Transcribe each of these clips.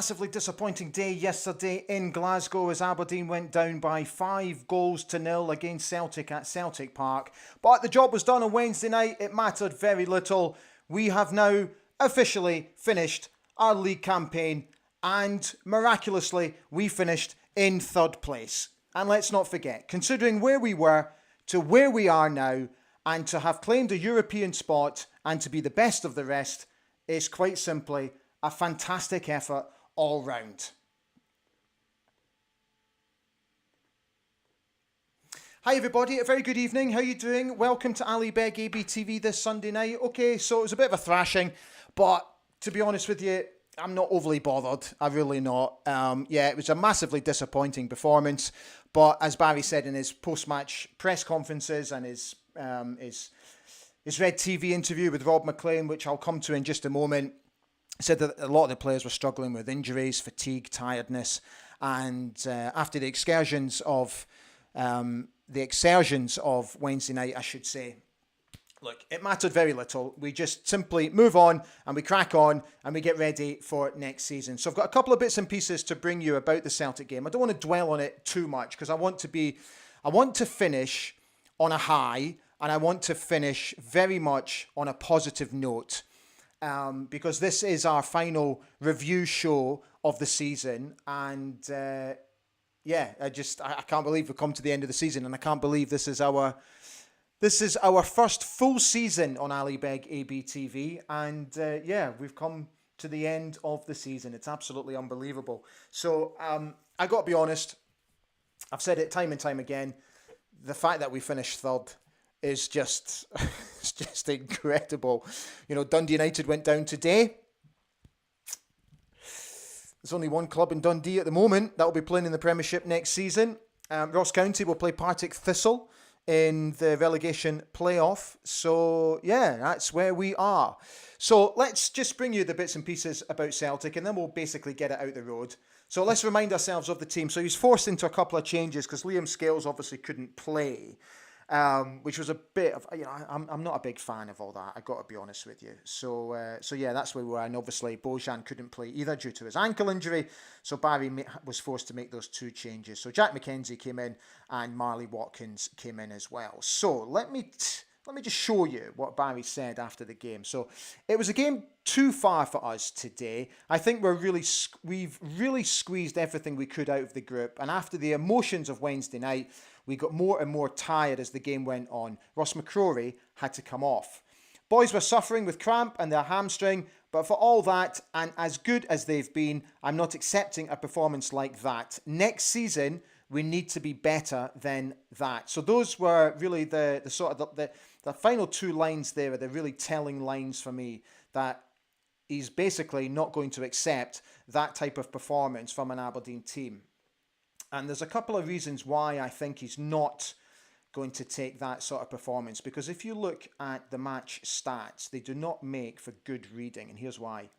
massively disappointing day yesterday in Glasgow as Aberdeen went down by 5-0 against Celtic at Celtic Park. But the job was done on Wednesday night. It mattered very little. We have now officially finished our league campaign and miraculously we finished in third place. And let's not forget, considering where we were to where we are now and to have claimed a European spot and to be the best of the rest is quite simply a fantastic effort all round. Hi everybody, a very good evening. How are you doing? Welcome to Ali Beg ABTV this Sunday night. Okay, so it was a bit of a thrashing, but to be honest with you, I'm not overly bothered. I'm really not. It was a massively disappointing performance, but as Barry said in his post-match press conferences and his Red TV interview with Rob McLean, which I'll come to in just a moment, said that a lot of the players were struggling with injuries, fatigue, tiredness, and after the excursions of Wednesday night, I should say, look, it mattered very little. We just simply move on and we crack on and we get ready for next season. So I've got a couple of bits and pieces to bring you about the Celtic game. I don't want to dwell on it too much because I want to finish on a high and I want to finish very much on a positive note. Because this is our final review show of the season, and I can't believe we've come to the end of the season, and I can't believe this is our first full season on Ali Beg ABTV, and we've come to the end of the season. It's absolutely unbelievable. So I got to be honest, I've said it time and time again, the fact that we finished third is just it's just incredible. You know, Dundee United went down today. There's only one club in Dundee at the moment that will be playing in the Premiership next season. Ross County will play Partick Thistle in the relegation playoff. So, yeah, that's where we are. So let's just bring you the bits and pieces about Celtic and then we'll basically get it out the road. So let's remind ourselves of the team. So he's forced into a couple of changes because Liam Scales obviously couldn't play. Which was a bit of, I'm not a big fan of all that, I've got to be honest with you. So that's where we were. And obviously, Bojan couldn't play either due to his ankle injury. So Barry was forced to make those two changes. So Jack McKenzie came in and Marley Watkins came in as well. So let me just show you what Barry said after the game. So it was a game too far for us today. I think we've really squeezed everything we could out of the group. And after the emotions of Wednesday night, we got more and more tired as the game went on. Ross McCrory had to come off. Boys were suffering with cramp and their hamstring, but for all that, and as good as they've been, I'm not accepting a performance like that. Next season, we need to be better than that. So those were really the final two lines there are the really telling lines for me that he's basically not going to accept that type of performance from an Aberdeen team. And there's a couple of reasons why I think he's not going to take that sort of performance. Because if you look at the match stats, they do not make for good reading. And here's why.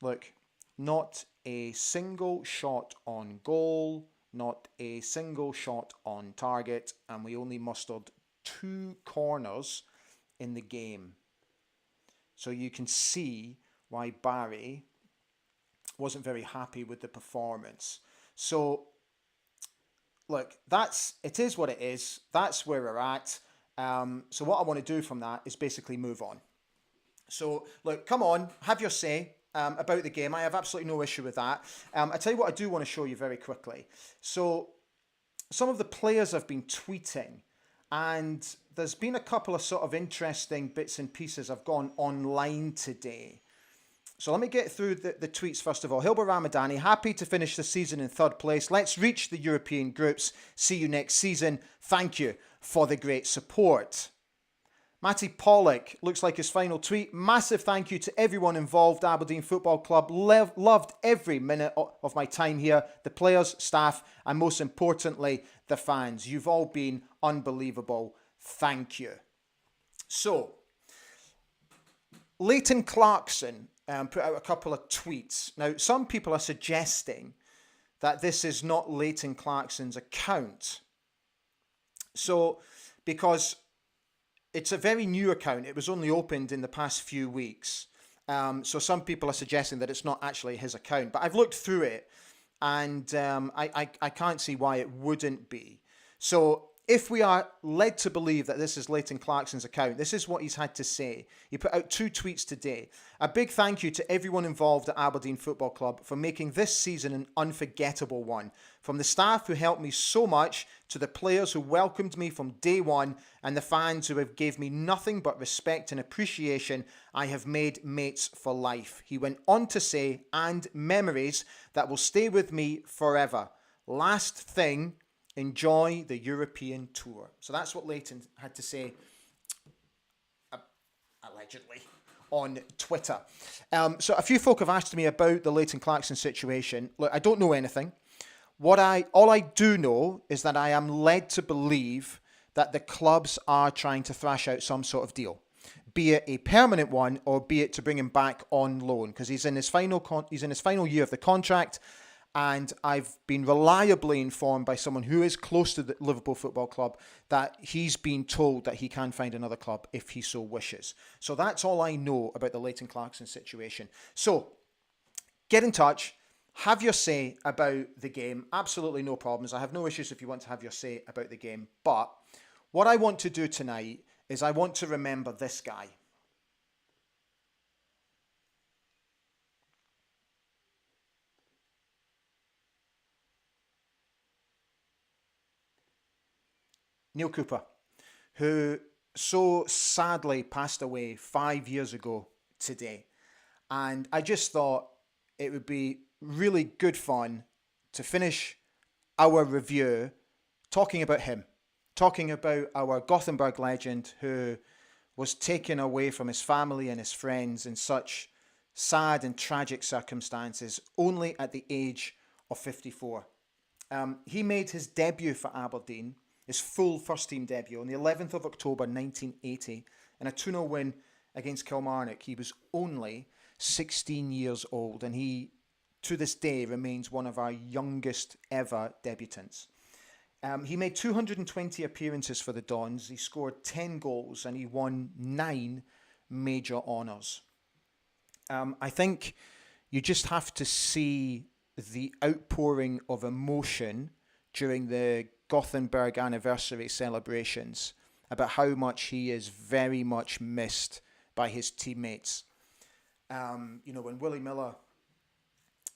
Look, not a single shot on goal, not a single shot on target. And we only mustered 2 corners in the game. So you can see why Barry wasn't very happy with the performance. So, look, it is what it is. That's where we're at. So what I want to do from that is basically move on. So, look, come on, have your say about the game. I have absolutely no issue with that. I tell you what I do want to show you very quickly. So, some of the players have been tweeting, and there's been a couple of sort of interesting bits and pieces I've gone online today. So let me get through the tweets first of all. Hilbert Ramadani, happy to finish the season in third place. Let's reach the European groups. See you next season. Thank you for the great support. Matty Pollock, looks like his final tweet. Massive thank you to everyone involved. Aberdeen Football Club loved every minute of my time here. The players, staff, and most importantly, the fans. You've all been unbelievable. Thank you. So, Leighton Clarkson put out a couple of tweets. Now, some people are suggesting that this is not Leighton Clarkson's account. So, because it's a very new account, it was only opened in the past few weeks. So some people are suggesting that it's not actually his account. But I've looked through it, and I can't see why it wouldn't be. So if we are led to believe that this is Leighton Clarkson's account, this is what he's had to say. He put out 2 tweets today. A big thank you to everyone involved at Aberdeen Football Club for making this season an unforgettable one. From the staff who helped me so much, to the players who welcomed me from day one, and the fans who have gave me nothing but respect and appreciation, I have made mates for life. He went on to say, and memories that will stay with me forever. Last thing, enjoy the European tour. So that's what Leighton had to say, allegedly, on Twitter. So a few folk have asked me about the Leighton Clarkson situation. Look, I don't know anything. All I do know is that I am led to believe that the clubs are trying to thrash out some sort of deal, be it a permanent one or be it to bring him back on loan, because he's in his final year of the contract. And I've been reliably informed by someone who is close to the Liverpool Football Club that he's been told that he can find another club if he so wishes. So that's all I know about the Leighton Clarkson situation. So get in touch. Have your say about the game. Absolutely no problems. I have no issues if you want to have your say about the game. But what I want to do tonight is I want to remember this guy. Neil Cooper, who so sadly passed away 5 years ago today. And I just thought it would be really good fun to finish our review talking about him, talking about our Gothenburg legend who was taken away from his family and his friends in such sad and tragic circumstances, only at the age of 54. He made his debut for Aberdeen, his full first-team debut, on the 11th of October 1980 in a 2-0 win against Kilmarnock. He was only 16 years old, and he, to this day, remains one of our youngest ever debutants. He made 220 appearances for the Dons, he scored 10 goals, and he won 9 major honours. I think you just have to see the outpouring of emotion during the Gothenburg anniversary celebrations about how much he is very much missed by his teammates. When Willie Miller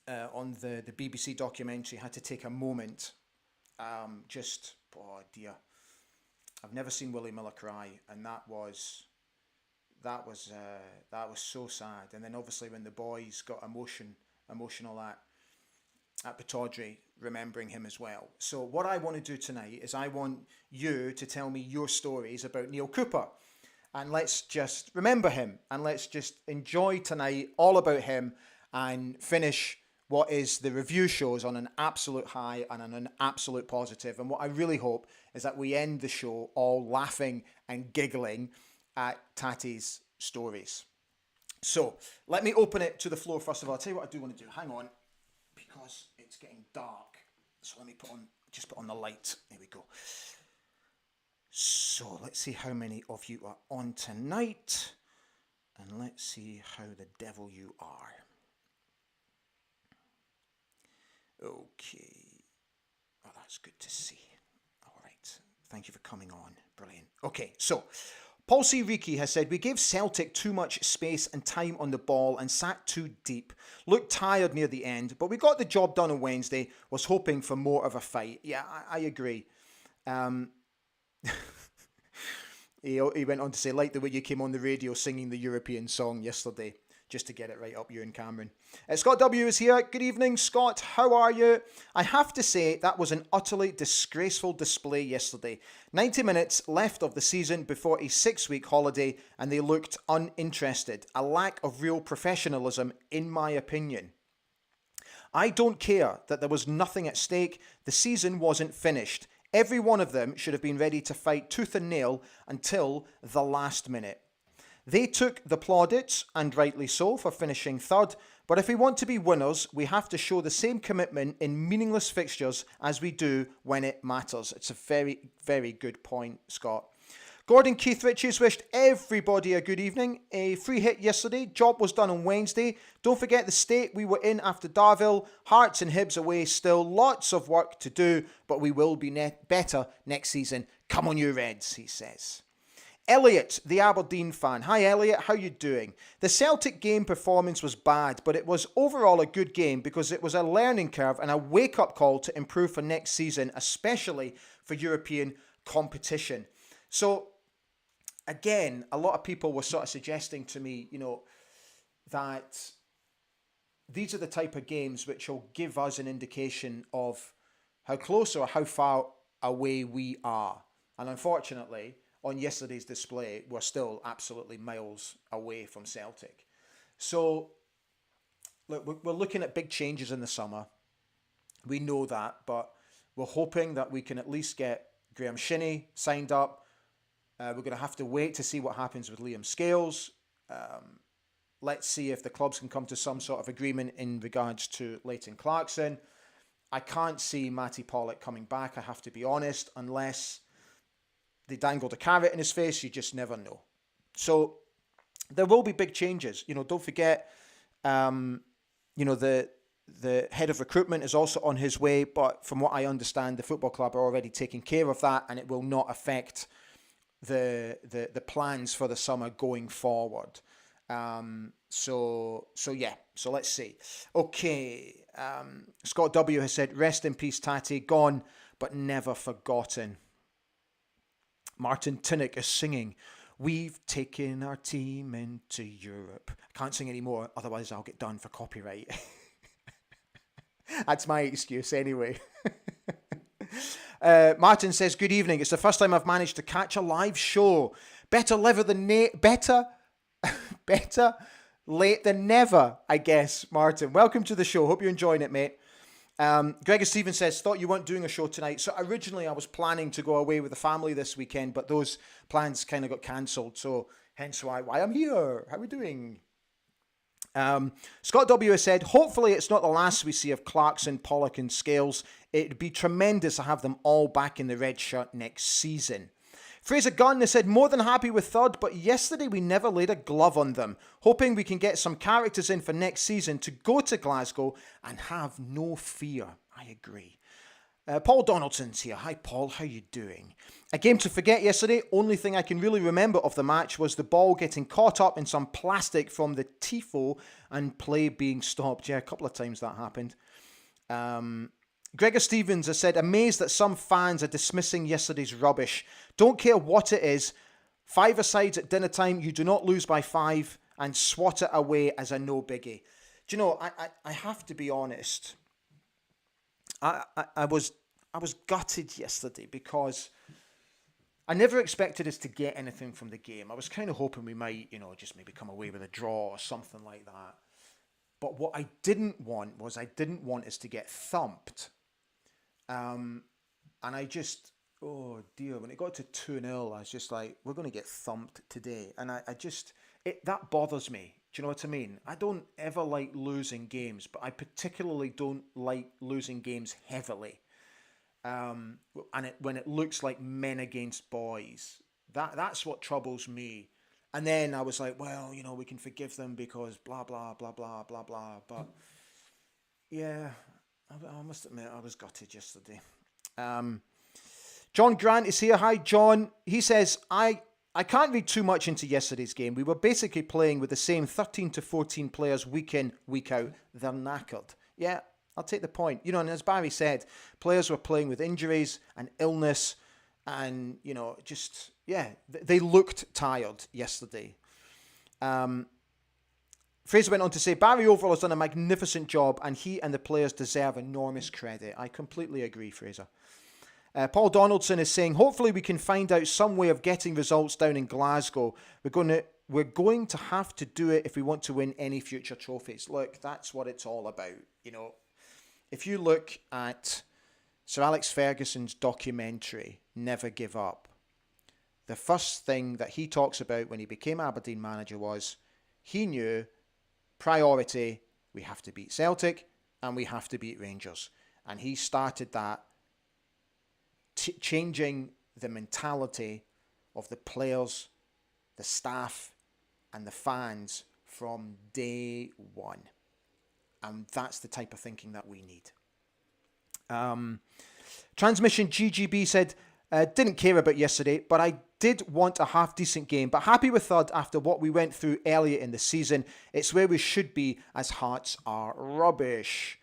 on the BBC documentary had to take a moment, oh dear, I've never seen Willie Miller cry, and that was so sad. And then obviously when the boys got emotional at Pittodrie, remembering him as well. So what I want to do tonight is I want you to tell me your stories about Neil Cooper. And let's just remember him. And let's just enjoy tonight all about him and finish what is the review shows on an absolute high and on an absolute positive. And what I really hope is that we end the show all laughing and giggling at Tati's stories. So let me open it to the floor first of all. I'll tell you what I do want to do. Hang on, because it's getting dark. So let me put on the light. There we go. So let's see how many of you are on tonight. And let's see how the devil you are. Okay. Oh, that's good to see. All right. Thank you for coming on. Brilliant. Okay, so Paul C. Riki has said, we gave Celtic too much space and time on the ball and sat too deep. Looked tired near the end, but we got the job done on Wednesday. Was hoping for more of a fight. Yeah, I agree. He went on to say, like the way you came on the radio singing the European song yesterday, just to get it right up you and Cameron. Scott W. is here. Good evening, Scott. How are you? I have to say that was an utterly disgraceful display yesterday. 90 minutes left of the season before a 6-week holiday, and they looked uninterested. A lack of real professionalism, in my opinion. I don't care that there was nothing at stake. The season wasn't finished. Every one of them should have been ready to fight tooth and nail until the last minute. They took the plaudits, and rightly so, for finishing third, but if we want to be winners, we have to show the same commitment in meaningless fixtures as we do when it matters. It's a very, very good point, Scott. Gordon Keith Riches wished everybody a good evening. A free hit yesterday. Job was done on Wednesday. Don't forget the state we were in after Darville. Hearts and Hibs away still. Lots of work to do, but we will be better next season. Come on you Reds, he says. Elliot, the Aberdeen fan. Hi Elliot, how you doing? The Celtic game performance was bad, but it was overall a good game because it was a learning curve and a wake-up call to improve for next season, especially for European competition. So, again, a lot of people were sort of suggesting to me, that these are the type of games which will give us an indication of how close or how far away we are. And unfortunately, on yesterday's display, we're still absolutely miles away from Celtic. So, look, we're looking at big changes in the summer. We know that, but we're hoping that we can at least get Graham Shinney signed up. We're going to have to wait to see what happens with Liam Scales. Let's see if the clubs can come to some sort of agreement in regards to Leighton Clarkson. I can't see Matty Pollock coming back, I have to be honest, unless they dangled a carrot in his face. You just never know. So there will be big changes. Don't forget, the head of recruitment is also on his way, but from what I understand, the football club are already taking care of that, and it will not affect the plans for the summer going forward. So let's see. Okay. Scott W has said, rest in peace, Tatty, gone but never forgotten. Martin Tinnick is singing, we've taken our team into Europe. I can't sing anymore, otherwise I'll get done for copyright. That's my excuse anyway. Martin says, good evening. It's the first time I've managed to catch a live show. Better late than never, I guess, Martin. Welcome to the show. Hope you're enjoying it, mate. Gregor Stevens says, thought you weren't doing a show tonight. So originally I was planning to go away with the family this weekend, but those plans kind of got cancelled. So hence why I'm here. How are we doing? Scott W has said, hopefully it's not the last we see of Clarkson, Pollock and Scales. It'd be tremendous to have them all back in the red shirt next season. Fraser Gunn has said, more than happy with third, but yesterday we never laid a glove on them. Hoping we can get some characters in for next season to go to Glasgow and have no fear. I agree. Paul Donaldson's here. Hi Paul, how you doing? A game to forget yesterday. Only thing I can really remember of the match was the ball getting caught up in some plastic from the tifo and play being stopped. Yeah, a couple of times that happened. Gregor Stevens has said, amazed that some fans are dismissing yesterday's rubbish. Don't care what it is. 5-a-sides at dinner time, you do not lose by 5 and swat it away as a no biggie. Do you know, I have to be honest. I was gutted yesterday because I never expected us to get anything from the game. I was kind of hoping we might, just maybe come away with a draw or something like that. But what I didn't want was I didn't want us to get thumped. And I just, oh dear, when it got to 2-0, I was just like, we're going to get thumped today. And that bothers me. Do you know what I mean? I don't ever like losing games, but I particularly don't like losing games heavily. And when it looks like men against boys, that's what troubles me. And then I was like, well, we can forgive them because blah, blah, blah, blah, blah, blah. But yeah, I must admit, I was gutted yesterday. John Grant is here. Hi, John. He says, I can't read too much into yesterday's game. We were basically playing with the same 13 to 14 players week in, week out. They're knackered. Yeah, I'll take the point. And as Barry said, players were playing with injuries and illness and, they looked tired yesterday. Fraser went on to say, Barry overall has done a magnificent job and he and the players deserve enormous credit. I completely agree, Fraser. Paul Donaldson is saying, hopefully we can find out some way of getting results down in Glasgow. We're going to have to do it if we want to win any future trophies. Look, that's what it's all about. If you look at Sir Alex Ferguson's documentary, Never Give Up, the first thing that he talks about when he became Aberdeen manager was he knew priority, we have to beat Celtic and we have to beat Rangers. And he started that changing the mentality of the players, the staff, and the fans from day one. And that's the type of thinking that we need. Transmission GGB said, didn't care about yesterday, but I did want a half-decent game, but happy with third after what we went through earlier in the season. It's where we should be as Hearts are rubbish.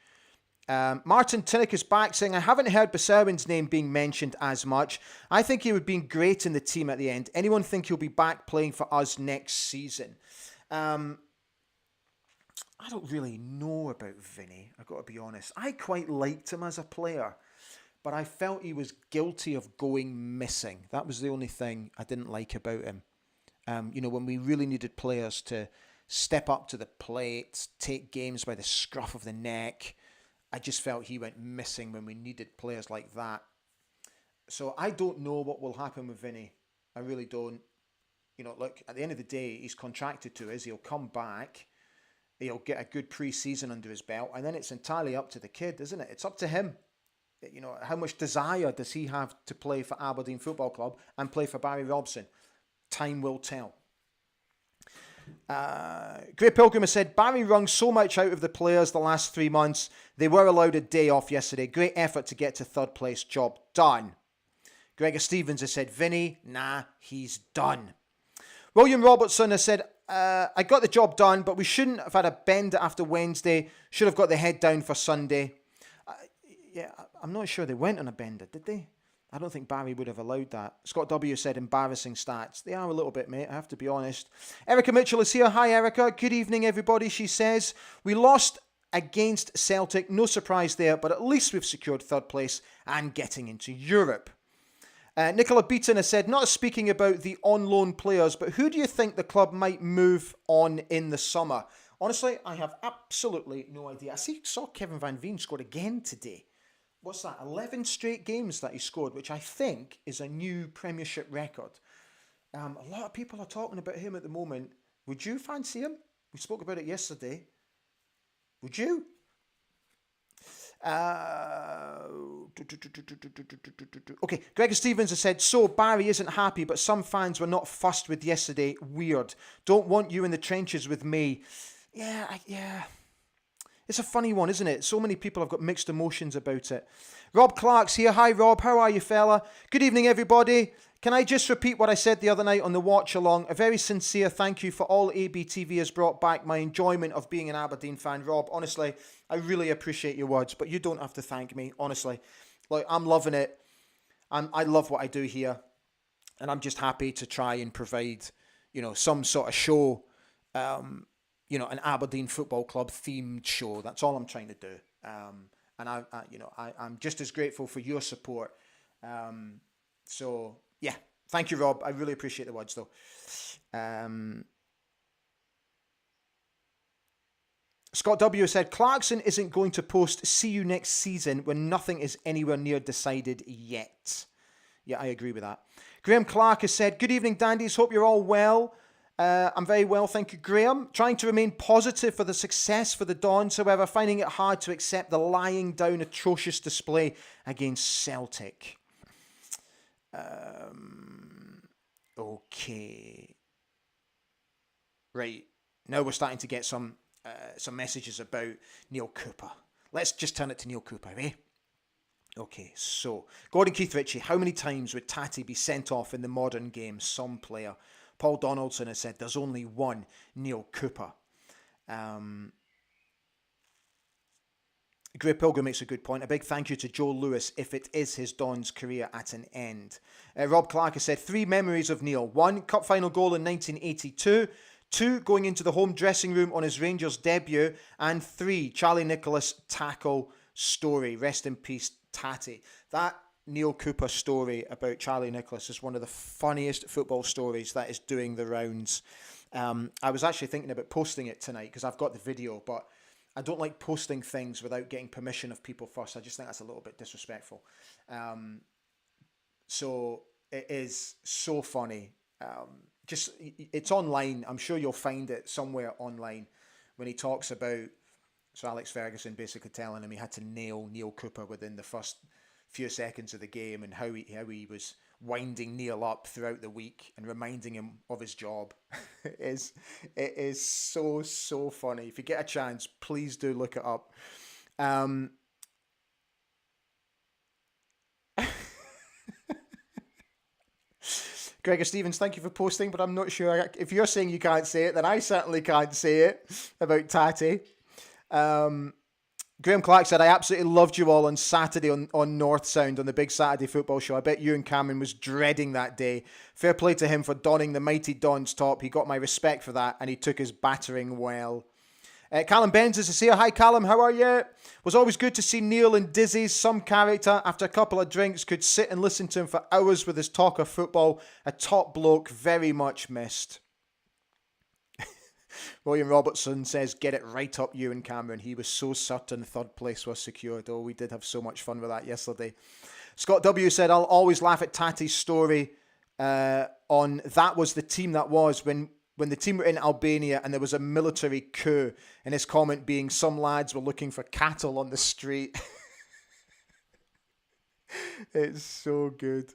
Martin Tinnick is back saying, I haven't heard Basarwin's name being mentioned as much. I think he would have been great in the team at the end. Anyone think he'll be back playing for us next season? I don't really know about Vinny, I've got to be honest. I quite liked him as a player, but I felt he was guilty of going missing. That was the only thing I didn't like about him. When we really needed players to step up to the plate, take games by the scruff of the neck, I just felt he went missing when we needed players like that. So I don't know what will happen with Vinny. I really don't. Look, at the end of the day, he's contracted to us. He'll come back. He'll get a good pre-season under his belt. And then it's entirely up to the kid, isn't it? It's up to him. How much desire does he have to play for Aberdeen Football Club and play for Barry Robson? Time will tell. Great Pilgrim has said, Barry wrung so much out of the players the last 3 months. They were allowed a day off yesterday. Great effort to get to third place. Job done. Gregor Stevens has said, Vinny, nah, he's done. William Robertson has said, I got the job done, but we shouldn't have had a bender after Wednesday. Should have got the head down for Sunday. I'm not sure they went on a bender, did they? I don't think Barry would have allowed that. Scott W. said embarrassing stats. They are a little bit, mate, I have to be honest. Erica Mitchell is here. Hi, Erica. Good evening, everybody. She says, we lost against Celtic. No surprise there, but at least we've secured third place and getting into Europe. Nicola Beaton has said, not speaking about the on-loan players, but who do you think the club might move on in the summer? Honestly, I have absolutely no idea. I saw Kevin Van Veen scored again today. What's that? 11 straight games that he scored, which I think is a new Premiership record. A lot of people are talking about him at the moment. Would you fancy him? We spoke about it yesterday. Would you? Okay, Gregor Stevens has said, so Barry isn't happy, but some fans were not fussed with yesterday. Weird. Don't want you in the trenches with me. Yeah. It's a funny one, isn't it? So many people have got mixed emotions about it. Rob Clark's here. Hi, Rob. How are you, fella? Good evening, everybody. Can I just repeat what I said the other night on the watch along? A very sincere thank you for all ABTV has brought back my enjoyment of being an Aberdeen fan. Rob, honestly, I really appreciate your words, but you don't have to thank me, honestly. Like, I'm loving it. I love what I do here, and I'm just happy to try and provide, some sort of show, an Aberdeen Football Club themed show. That's all I'm trying to do. And I'm just as grateful for your support. So yeah, thank you, Rob. I really appreciate the words, though. Scott W. said, Clarkson isn't going to post see you next season when nothing is anywhere near decided yet. Yeah, I agree with that. Graham Clark has said, good evening, Dandies. Hope you're all well. I'm very well, thank you, Graham. Trying to remain positive for the success for the Dons, however, finding it hard to accept the lying down atrocious display against Celtic. Okay. Right, now we're starting to get some messages about Neil Cooper. Let's just turn it to Neil Cooper, eh? Okay, so, Gordon Keith Ritchie, how many times would Tatty be sent off in the modern game? Some player. Paul Donaldson has said there's only one, Neil Cooper. Grey Pilgrim makes a good point. A big thank you to Joe Lewis if it is his Don's career at an end. Rob Clark has said 3 memories of Neil. 1, cup final goal in 1982. 2, going into the home dressing room on his Rangers debut. And 3, Charlie Nicholas tackle story. Rest in peace, Tatty. That Neil Cooper story about Charlie Nicholas is one of the funniest football stories that is doing the rounds. I was actually thinking about posting it tonight because I've got the video, but I don't like posting things without getting permission of people first. I just think that's a little bit disrespectful. So it is so funny. It's online. I'm sure you'll find it somewhere online when he talks about Sir Alex Ferguson basically telling him he had to nail Neil Cooper within the first few seconds of the game and how he was winding Neil up throughout the week and reminding him of his job. it is so funny. If you get a chance, please do look it up. Gregor Stevens, thank you for posting, but I'm not sure. If you're saying you can't say it, then I certainly can't say it about Tatty. Graham Clark said, I absolutely loved you all on Saturday on North Sound on the big Saturday football show. I bet Ewan Cameron was dreading that day. Fair play to him for donning the mighty Don's top. He got my respect for that, and he took his battering well. Callum Benz is here. Hi, Callum. How are you? Was always good to see Neil and Dizzy's some character. After a couple of drinks, could sit and listen to him for hours with his talk of football. A top bloke, very much missed. William Robertson says, get it right up, Ewan Cameron. He was so certain third place was secured. Oh, we did have so much fun with that yesterday. Scott W. said, I'll always laugh at Tatty's story on that was the team that was when the team were in Albania and there was a military coup, and his comment being some lads were looking for cattle on the street. It's so good.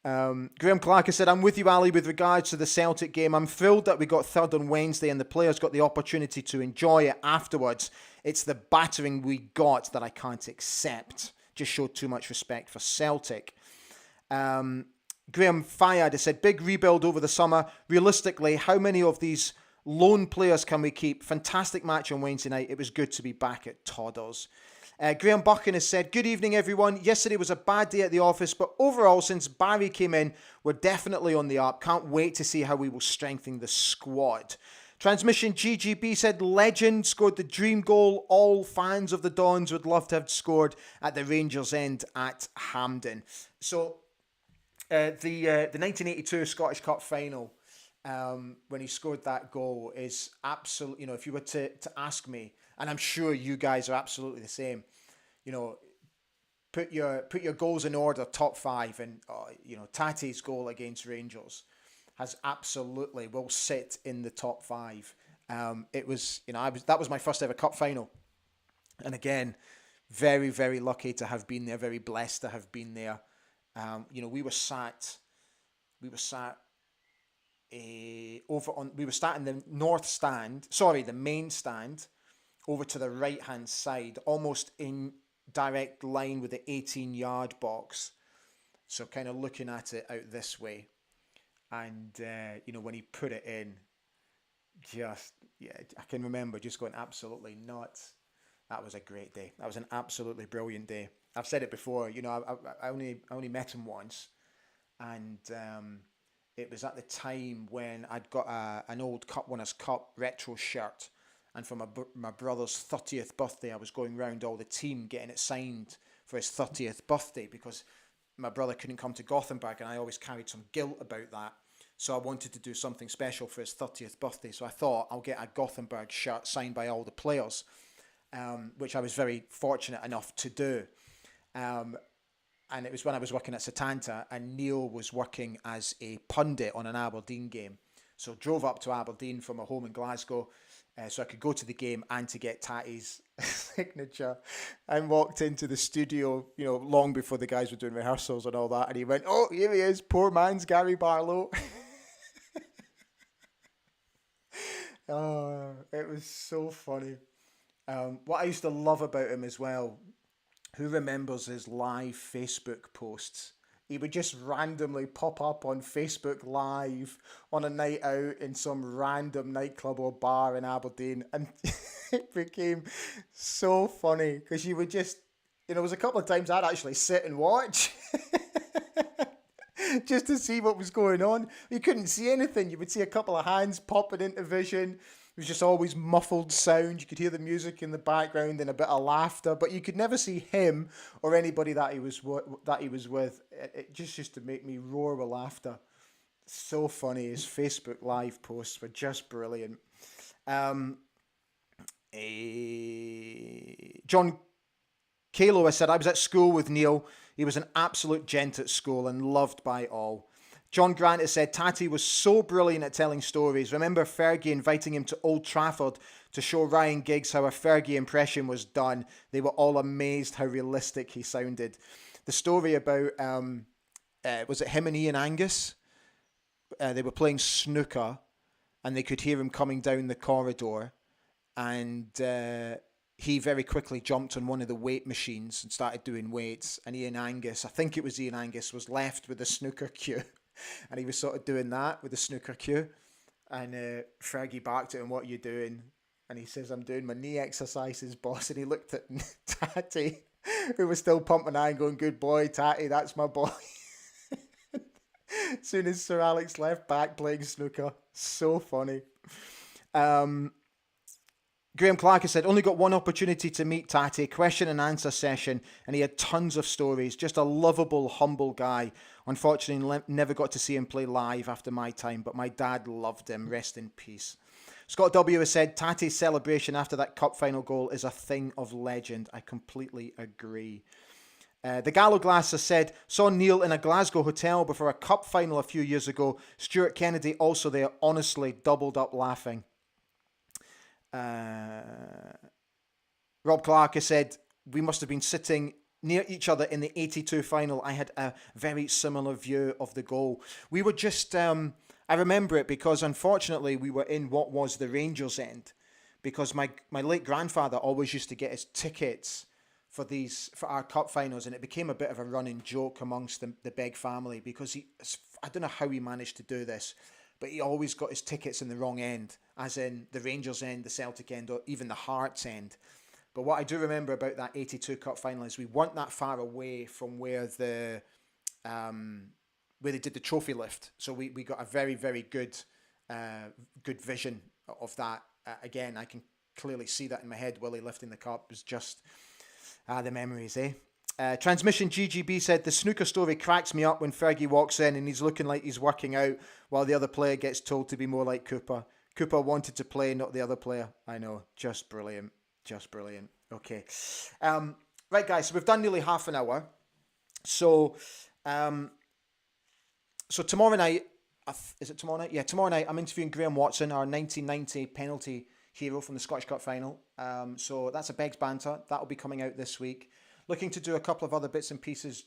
Graham Clark has said, I'm with you, Ali, with regards to the Celtic game. I'm thrilled that we got third on Wednesday and the players got the opportunity to enjoy it afterwards. It's the battering we got that I can't accept. Just showed too much respect for Celtic. Graham Fayad has said, big rebuild over the summer. Realistically, how many of these loan players can we keep? Fantastic match on Wednesday night. It was good to be back at Todders. Graham Buchan has said, good evening, everyone. Yesterday was a bad day at the office, but overall, since Barry came in, we're definitely on the up. Can't wait to see how we will strengthen the squad. Transmission GGB said, legend, scored the dream goal. All fans of the Dons would love to have scored at the Rangers' end at Hampden. So, the 1982 Scottish Cup final, when he scored that goal, is absolutely, if you were to ask me, and I'm sure you guys are absolutely the same, put your goals in order, top five, and Taty's goal against Rangers has absolutely will sit in the top five. It was, that was my first ever cup final, and again, very, very lucky to have been there, very blessed to have been there. We were sat in the north stand, the main stand, over to the right-hand side, almost in direct line with the 18-yard box. So kind of looking at it out this way. And, when he put it in, I can remember just going absolutely nuts. That was a great day. That was an absolutely brilliant day. I've said it before, I only met him once. And it was at the time when I'd got an old Cup Winners' Cup retro shirt. And for my brother's 30th birthday, I was going round all the team getting it signed for his 30th birthday because my brother couldn't come to Gothenburg and I always carried some guilt about that. So I wanted to do something special for his 30th birthday. So I thought I'll get a Gothenburg shirt signed by all the players, which I was very fortunate enough to do. And it was when I was working at Setanta and Neil was working as a pundit on an Aberdeen game. So drove up to Aberdeen from a home in Glasgow so I could go to the game and to get Tatty's signature, and walked into the studio, long before the guys were doing rehearsals and all that. And he went, oh, here he is, poor man's Gary Barlow. Oh, it was so funny. What I used to love about him as well, who remembers his live Facebook posts? He would just randomly pop up on Facebook Live on a night out in some random nightclub or bar in Aberdeen. And it became so funny because you would just, there was a couple of times I'd actually sit and watch just to see what was going on. You couldn't see anything. You would see a couple of hands popping into vision. It was just always muffled sound. You could hear the music in the background and a bit of laughter, but you could never see him or anybody that he was with. It just used to make me roar with laughter. So funny. His Facebook Live posts were just brilliant. John Kalo has said, I was at school with Neil. He was an absolute gent at school and loved by all. John Grant has said, Tatty was so brilliant at telling stories. Remember Fergie inviting him to Old Trafford to show Ryan Giggs how a Fergie impression was done. They were all amazed how realistic he sounded. the story about, was it him and Ian Angus? They were playing snooker and they could hear him coming down the corridor, and he very quickly jumped on one of the weight machines and started doing weights, and Ian Angus, I think it was Ian Angus, was left with the snooker cue and he was sort of doing that with the snooker cue, and Fergie barked at him, "What are you doing?" And he says, "I'm doing my knee exercises, boss." And he looked at Tatty, who was still pumping iron, going, "Good boy, Tatty, that's my boy." As soon as Sir Alex left, back playing snooker. So funny. Graham Clark has said, only got one opportunity to meet Tatty, question and answer session, and he had tons of stories. Just a lovable, humble guy. Unfortunately, never got to see him play live after my time, but my dad loved him. Rest in peace. Scott W. has said, Tatty's celebration after that cup final goal is a thing of legend. I completely agree. The Gallo Glass has said, saw Neil in a Glasgow hotel before a cup final a few years ago. Stuart Kennedy also there, honestly doubled up laughing. Rob Clark has said, we must have been sitting near each other in the 82 final. I had a very similar view of the goal. We were just, I remember it because unfortunately we were in what was the Rangers end, because my late grandfather always used to get his tickets for our cup finals, and it became a bit of a running joke amongst the Begg family, because I don't know how he managed to do this, but he always got his tickets in the wrong end, as in the Rangers end, the Celtic end, or even the Hearts end. But what I do remember about that 82 cup final is we weren't that far away from where they did the trophy lift. So we got a very, very good vision of that. Again, I can clearly see that in my head. Willie lifting the cup was just the memories, eh? Transmission GGB said, the snooker story cracks me up when Fergie walks in and he's looking like he's working out while the other player gets told to be more like Cooper. Cooper wanted to play, not the other player. I know. Just brilliant. Just brilliant. Okay. Right, guys. So we've done nearly half an hour. So tomorrow night, is it tomorrow night? Yeah, tomorrow night I'm interviewing Graham Watson, our 1990 penalty hero from the Scottish Cup final. So that's a Beggs Banter. That'll be coming out this week. Looking to do a couple of other bits and pieces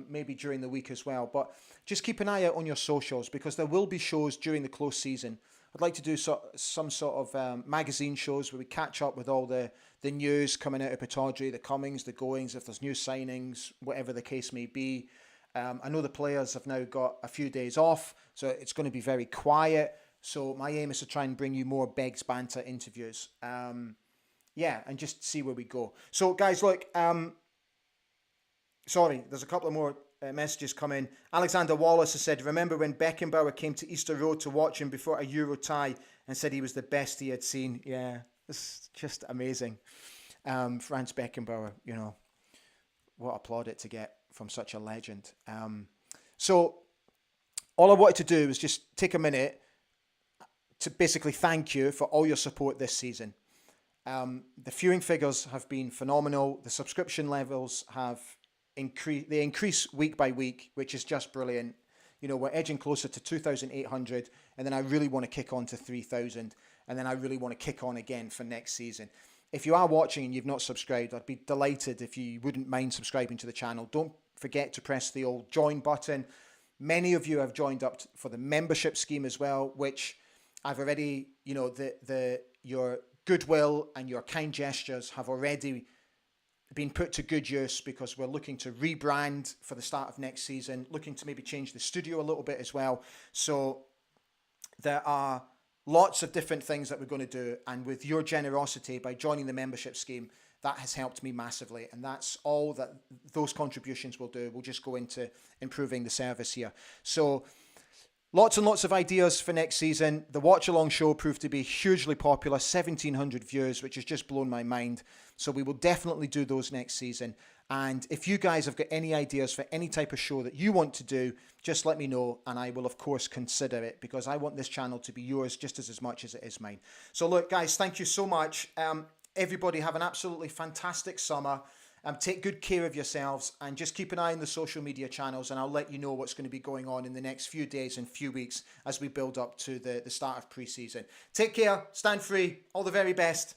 maybe during the week as well. But just keep an eye out on your socials, because there will be shows during the close season. I'd like to do some sort of magazine shows where we catch up with all the news coming out of Pittodrie, the comings, the goings, if there's new signings, whatever the case may be. I know the players have now got a few days off, so it's going to be very quiet. So my aim is to try and bring you more Beggs Banter interviews. And just see where we go. So guys, look, sorry, there's a couple of more messages come in. Alexander Wallace has said, remember when Beckenbauer came to Easter Road to watch him before a Euro tie and said he was the best he had seen? Yeah, it's just amazing. Franz Beckenbauer, what a plaudit to get from such a legend. So all I wanted to do was just take a minute to basically thank you for all your support this season. The viewing figures have been phenomenal. The subscription levels have they increase week by week, which is just brilliant. We're edging closer to 2,800, and then I really want to kick on to 3,000, and then I really want to kick on again for next season. If you are watching and you've not subscribed, I'd be delighted if you wouldn't mind subscribing to the channel. Don't forget to press the old join button. Many of you have joined up for the membership scheme as well, which I've already, your goodwill and your kind gestures have already been put to good use, because we're looking to rebrand for the start of next season, looking to maybe change the studio a little bit as well. So there are lots of different things that we're going to do, and with your generosity by joining the membership scheme, that has helped me massively, and that's all that those contributions will do. We'll just go into improving the service here. So lots and lots of ideas for next season. The Watch Along show proved to be hugely popular, 1,700 views, which has just blown my mind. So we will definitely do those next season. And if you guys have got any ideas for any type of show that you want to do, just let me know, and I will, of course, consider it, because I want this channel to be yours just as much as it is mine. So look, guys, thank you so much. Everybody have an absolutely fantastic summer. Take good care of yourselves, and just keep an eye on the social media channels, and I'll let you know what's going to be going on in the next few days and few weeks as we build up to the start of pre-season. Take care, stand free, all the very best.